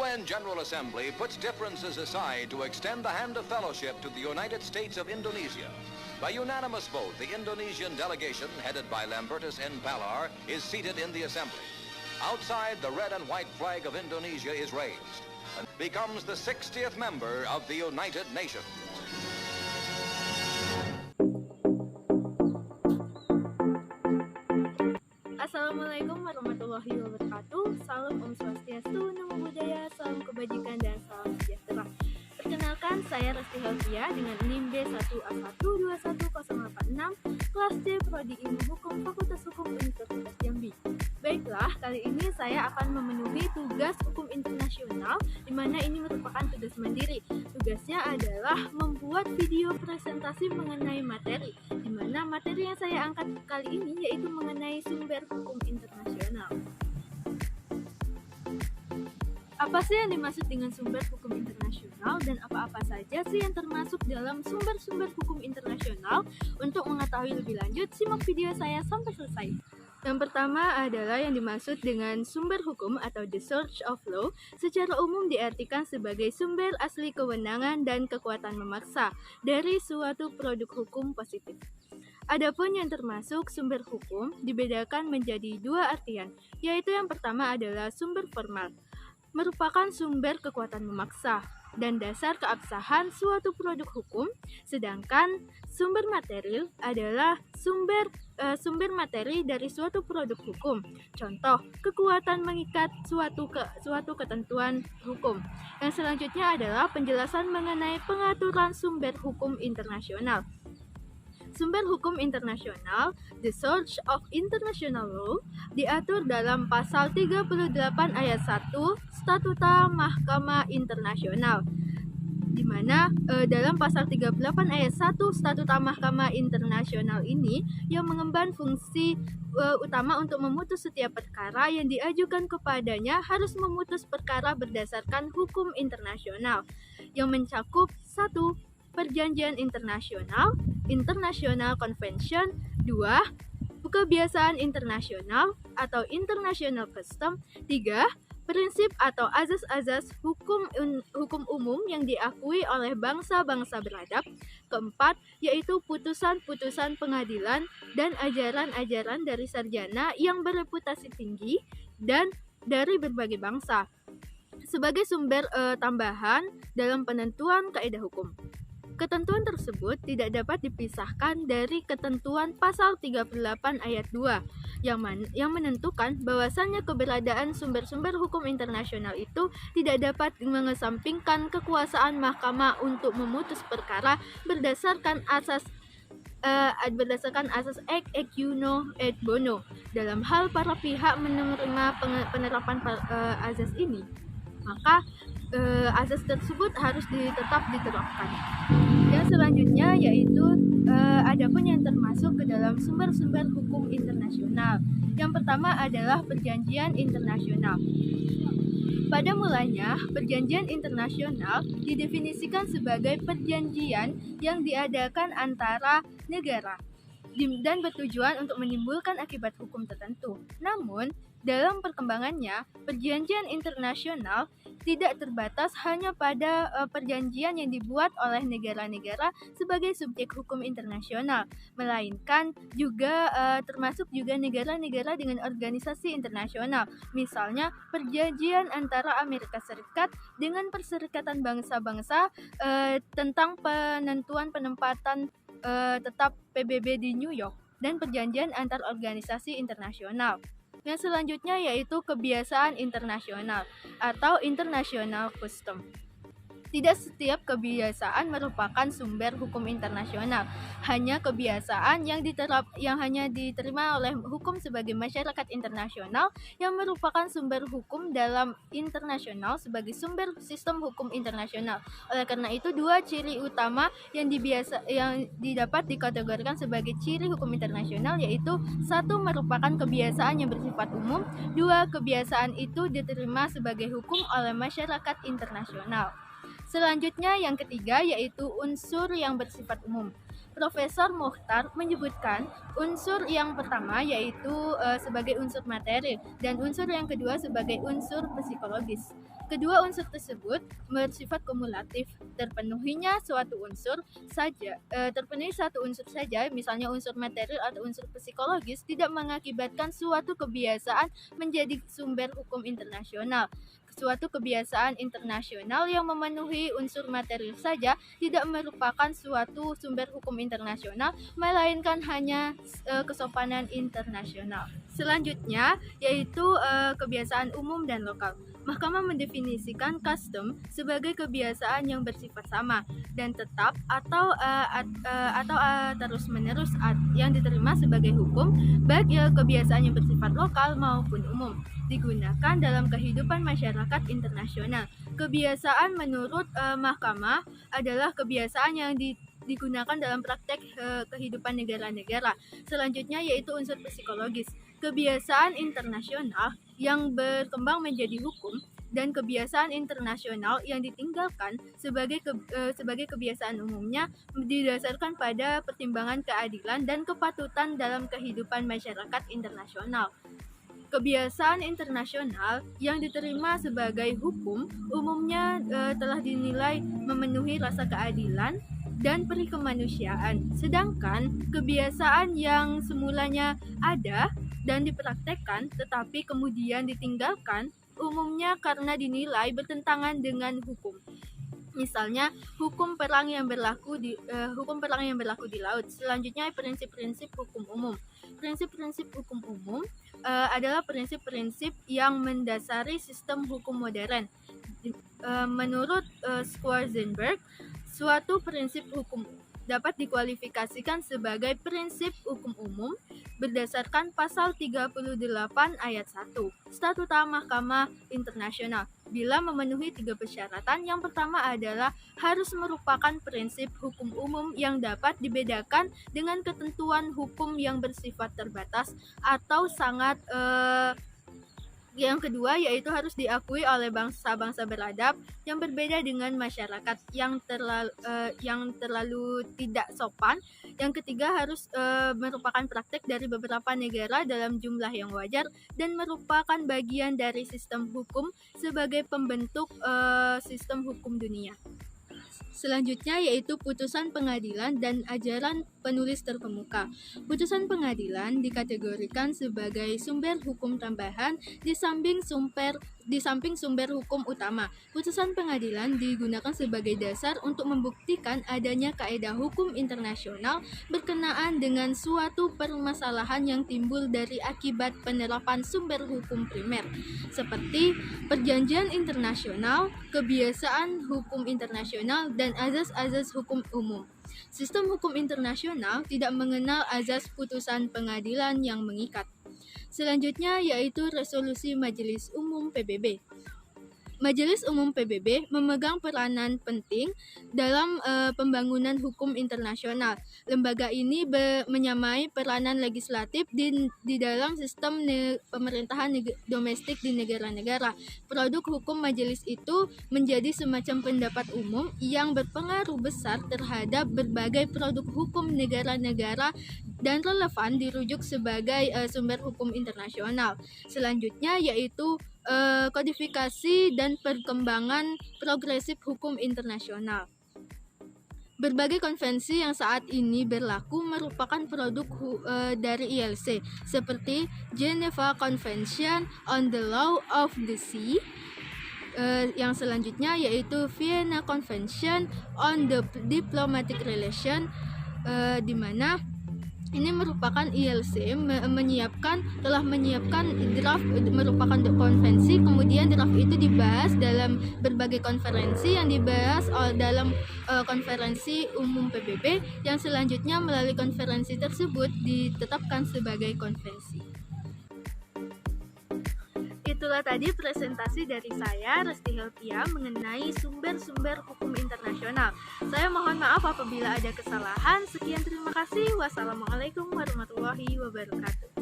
UN General Assembly puts differences aside to extend the hand of fellowship to the United States of Indonesia. By unanimous vote, the Indonesian delegation, headed by Lambertus N. Palar, is seated in the assembly. Outside, the red and white flag of Indonesia is raised and becomes the 60th member of the United Nations. Assalamualaikum warahmatullahi wabarakatuh. Salam Om Swastiastu, Namo Buddhaya, salam kebajikan dan salam sejahtera. Perkenalkan, saya Resti Helvia dengan NIM B1A121086, kelas C Prodi Ilmu Hukum Fakultas Hukum Universitas Jambi. Baiklah, kali ini saya akan memenuhi tugas hukum internasional, di mana ini merupakan tugas mandiri. Tugasnya adalah membuat video presentasi mengenai materi, di mana materi yang saya angkat kali ini yaitu mengenai sumber hukum internasional. Apa sih yang dimaksud dengan sumber hukum internasional dan apa-apa saja sih yang termasuk dalam sumber-sumber hukum internasional? Untuk mengetahui lebih lanjut, simak video saya sampai selesai. Yang pertama adalah yang dimaksud dengan sumber hukum atau the source of law, secara umum diartikan sebagai sumber asli kewenangan dan kekuatan memaksa dari suatu produk hukum positif. Adapun yang termasuk sumber hukum dibedakan menjadi dua artian, yaitu yang pertama adalah sumber formal, merupakan sumber kekuatan memaksa dan dasar keabsahan suatu produk hukum, sedangkan sumber material adalah sumber materi dari suatu produk hukum. Contoh, kekuatan mengikat suatu ketentuan hukum. Yang selanjutnya adalah penjelasan mengenai pengaturan sumber hukum internasional. Sumber hukum internasional, the source of international law, diatur dalam pasal 38 ayat 1 Statuta Mahkamah Internasional, di mana dalam pasal 38 ayat 1 Statuta Mahkamah Internasional ini yang mengemban fungsi utama untuk memutus setiap perkara yang diajukan kepadanya harus memutus perkara berdasarkan hukum internasional yang mencakup 1. Perjanjian internasional, International Convention. 2. Kebiasaan internasional atau International Custom. 3. Prinsip atau azas-azas hukum umum yang diakui oleh bangsa-bangsa beradab. 4. Yaitu putusan-putusan pengadilan dan ajaran-ajaran dari sarjana yang bereputasi tinggi dan dari berbagai bangsa sebagai sumber tambahan dalam penentuan kaidah hukum. Ketentuan tersebut tidak dapat dipisahkan dari ketentuan pasal 38 ayat 2 yang menentukan bahwasannya keberadaan sumber-sumber hukum internasional itu tidak dapat mengesampingkan kekuasaan mahkamah untuk memutus perkara berdasarkan asas ex equino et bono. Dalam hal para pihak menerima penerapan azas ini, maka azas tersebut harus tetap diterapkan. Yang selanjutnya yaitu adapun yang termasuk ke dalam sumber-sumber hukum internasional. Yang pertama adalah perjanjian internasional. Pada mulanya, perjanjian internasional didefinisikan sebagai perjanjian yang diadakan antara negara dan bertujuan untuk menimbulkan akibat hukum tertentu. Namun, dalam perkembangannya, perjanjian internasional tidak terbatas hanya pada perjanjian yang dibuat oleh negara-negara sebagai subjek hukum internasional, melainkan juga termasuk juga negara-negara dengan organisasi internasional. Misalnya, perjanjian antara Amerika Serikat dengan Perserikatan Bangsa-Bangsa tentang penentuan penempatan tetap PBB di New York, dan perjanjian antar organisasi internasional. Yang selanjutnya yaitu kebiasaan internasional atau international custom. Tidak setiap kebiasaan merupakan sumber hukum internasional. Hanya kebiasaan yang hanya diterima oleh hukum sebagai masyarakat internasional yang merupakan sumber hukum dalam internasional sebagai sumber sistem hukum internasional. Oleh karena itu, dua ciri utama yang didapat dikategorikan sebagai ciri hukum internasional yaitu 1. Merupakan kebiasaan yang bersifat umum. 2. Kebiasaan itu diterima sebagai hukum oleh masyarakat internasional. Selanjutnya yang ketiga yaitu unsur yang bersifat umum. Profesor Mokhtar menyebutkan unsur yang pertama yaitu sebagai unsur materi dan unsur yang kedua sebagai unsur psikologis. Kedua unsur tersebut bersifat kumulatif. Terpenuhi satu unsur saja, misalnya unsur materi atau unsur psikologis, tidak mengakibatkan suatu kebiasaan menjadi sumber hukum internasional. Suatu kebiasaan internasional yang memenuhi unsur materi saja tidak merupakan suatu sumber hukum internasional, melainkan hanya kesopanan internasional. Selanjutnya yaitu kebiasaan umum dan lokal. Mahkamah mendefinisikan custom sebagai kebiasaan yang bersifat sama dan tetap atau terus-menerus yang diterima sebagai hukum, baik kebiasaan yang bersifat lokal maupun umum, digunakan dalam kehidupan masyarakat internasional. Kebiasaan menurut mahkamah adalah kebiasaan yang digunakan dalam praktek kehidupan negara-negara. Selanjutnya yaitu unsur psikologis. Kebiasaan internasional yang berkembang menjadi hukum dan kebiasaan internasional yang ditinggalkan sebagai kebiasaan umumnya didasarkan pada pertimbangan keadilan dan kepatutan dalam kehidupan masyarakat internasional. Kebiasaan internasional yang diterima sebagai hukum umumnya telah dinilai memenuhi rasa keadilan dan peri kemanusiaan, sedangkan kebiasaan yang semulanya ada dan dipraktekkan tetapi kemudian ditinggalkan umumnya karena dinilai bertentangan dengan hukum. Misalnya hukum perang yang berlaku di laut. Selanjutnya prinsip-prinsip hukum umum. Prinsip-prinsip hukum umum adalah prinsip-prinsip yang mendasari sistem hukum modern. Menurut Schwarzenberg, suatu prinsip hukum dapat dikualifikasikan sebagai prinsip hukum umum berdasarkan pasal 38 ayat 1 Statuta Mahkamah Internasional bila memenuhi 3 persyaratan. Yang pertama adalah harus merupakan prinsip hukum umum yang dapat dibedakan dengan ketentuan hukum yang bersifat terbatas atau sangat yang kedua yaitu harus diakui oleh bangsa-bangsa beradab yang berbeda dengan masyarakat yang terlalu tidak sopan. Yang ketiga harus merupakan praktek dari beberapa negara dalam jumlah yang wajar dan merupakan bagian dari sistem hukum sebagai pembentuk sistem hukum dunia. Selanjutnya yaitu putusan pengadilan dan ajaran penulis terkemuka. Putusan pengadilan dikategorikan sebagai sumber hukum tambahan di samping sumber hukum utama. Putusan pengadilan digunakan sebagai dasar untuk membuktikan adanya kaedah hukum internasional berkenaan dengan suatu permasalahan yang timbul dari akibat penerapan sumber hukum primer, seperti perjanjian internasional, kebiasaan hukum internasional, dan azas-azas hukum umum. Sistem hukum internasional tidak mengenal azas putusan pengadilan yang mengikat. Selanjutnya yaitu resolusi Majelis Umum PBB. Majelis Umum PBB memegang peranan penting dalam pembangunan hukum internasional. Lembaga ini menyamai peranan legislatif di dalam sistem pemerintahan domestik di negara-negara. Produk hukum majelis itu menjadi semacam pendapat umum yang berpengaruh besar terhadap berbagai produk hukum negara-negara dan relevan dirujuk sebagai sumber hukum internasional. Selanjutnya yaitu kodifikasi dan perkembangan progresif hukum internasional. Berbagai konvensi yang saat ini berlaku merupakan produk dari ILC, seperti Geneva Convention on the Law of the Sea. Yang selanjutnya yaitu Vienna Convention on the Diplomatic Relation, di mana ini merupakan ILC telah menyiapkan draft merupakan konvensi, kemudian draft itu dibahas dalam berbagai konferensi yang dibahas dalam konferensi umum PBB yang selanjutnya melalui konferensi tersebut ditetapkan sebagai konvensi. Itulah tadi presentasi dari saya, Resti Helpia, mengenai sumber-sumber hukum internasional. Saya mohon maaf apabila ada kesalahan. Sekian, terima kasih. Wassalamualaikum warahmatullahi wabarakatuh.